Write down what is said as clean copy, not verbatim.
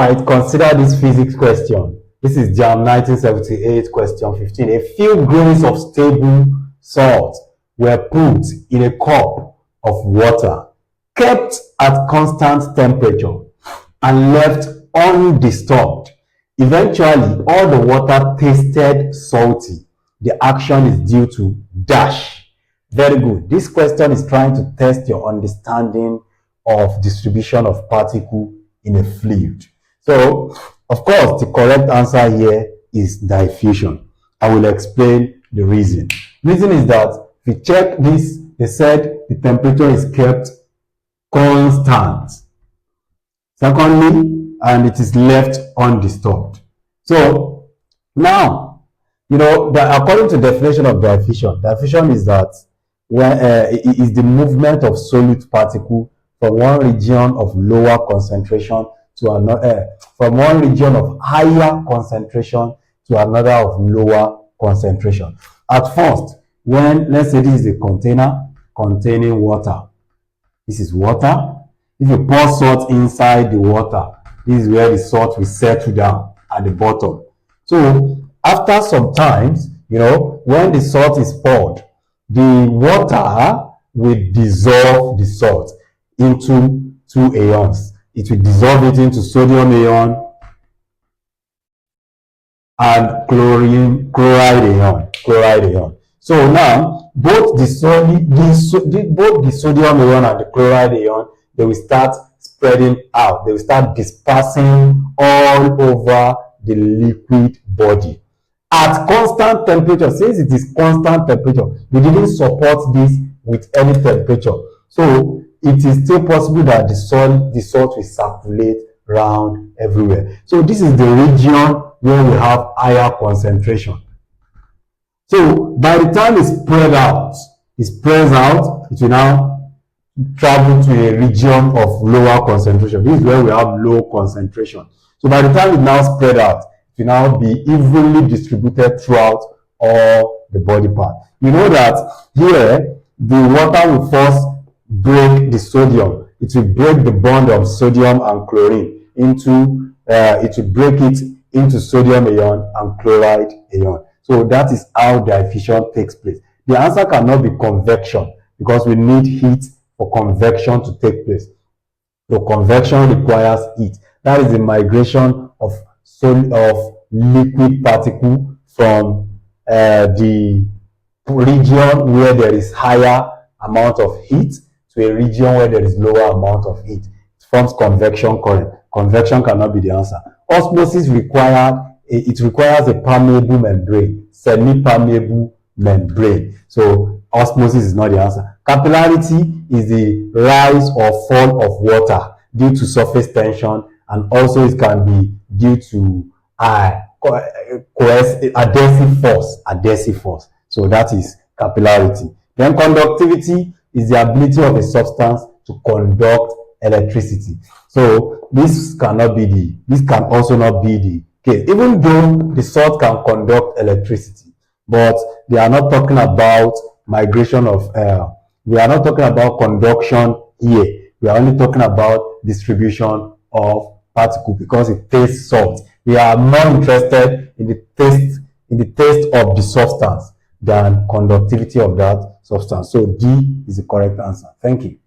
Alright, consider this physics question. This is JAM 1978, question 15. A few grains of stable salt were put in a cup of water, kept at constant temperature, and left undisturbed. Eventually, all the water tasted salty. The action is due to dash. Very good. This question is trying to test your understanding of distribution of particle in a fluid. So, of course, the correct answer here is diffusion. I will explain the reason. Reason is that if you check this, they said the temperature is kept constant. Secondly, and it is left undisturbed. So, now, according to the definition of diffusion is that it is the movement of solute particle from one region of lower concentration to another, from one region of higher concentration to another of lower concentration. At first, when, let's say this is a container containing water. This is water. If you pour salt inside the water, this is where the salt will settle down at the bottom. So, after some times, when the salt is poured, the water will dissolve the salt into two ions. It will dissolve it into sodium ion and chloride ion. So now, both the sodium ion and the chloride ion, they will start spreading out. They will start dispersing all over the liquid body. At constant temperature, since it is constant temperature, we didn't support this with any temperature. So it is still possible that the salt will circulate around everywhere. So this is the region where we have higher concentration. So by the time it spreads out, it will now travel to a region of lower concentration. This is where we have low concentration. So by the time it now spread out, it will now be evenly distributed throughout all the body part. You know that here, the water will first break the sodium. It will break the bond of sodium and chlorine into, it will break it into sodium ion and chloride ion. So that is how diffusion takes place. The answer cannot be convection because we need heat for convection to take place. So convection requires heat. That is the migration of liquid particle from the region where there is higher amount of heat to a region where there is lower amount of heat. It forms convection current. Convection cannot be the answer. Osmosis requires a permeable membrane, semi-permeable membrane. So osmosis is not the answer. Capillarity is the rise or fall of water due to surface tension, and also it can be due to adhesive force. So that is capillarity. Then conductivity is the ability of a substance to conduct electricity. So this can also not be the case. Even though the salt can conduct electricity, but they are not talking about migration of we are not talking about conduction here. We are only talking about distribution of particle because it tastes salt. We are more interested in the taste of the substance than conductivity of that substance. So D is the correct answer. Thank you.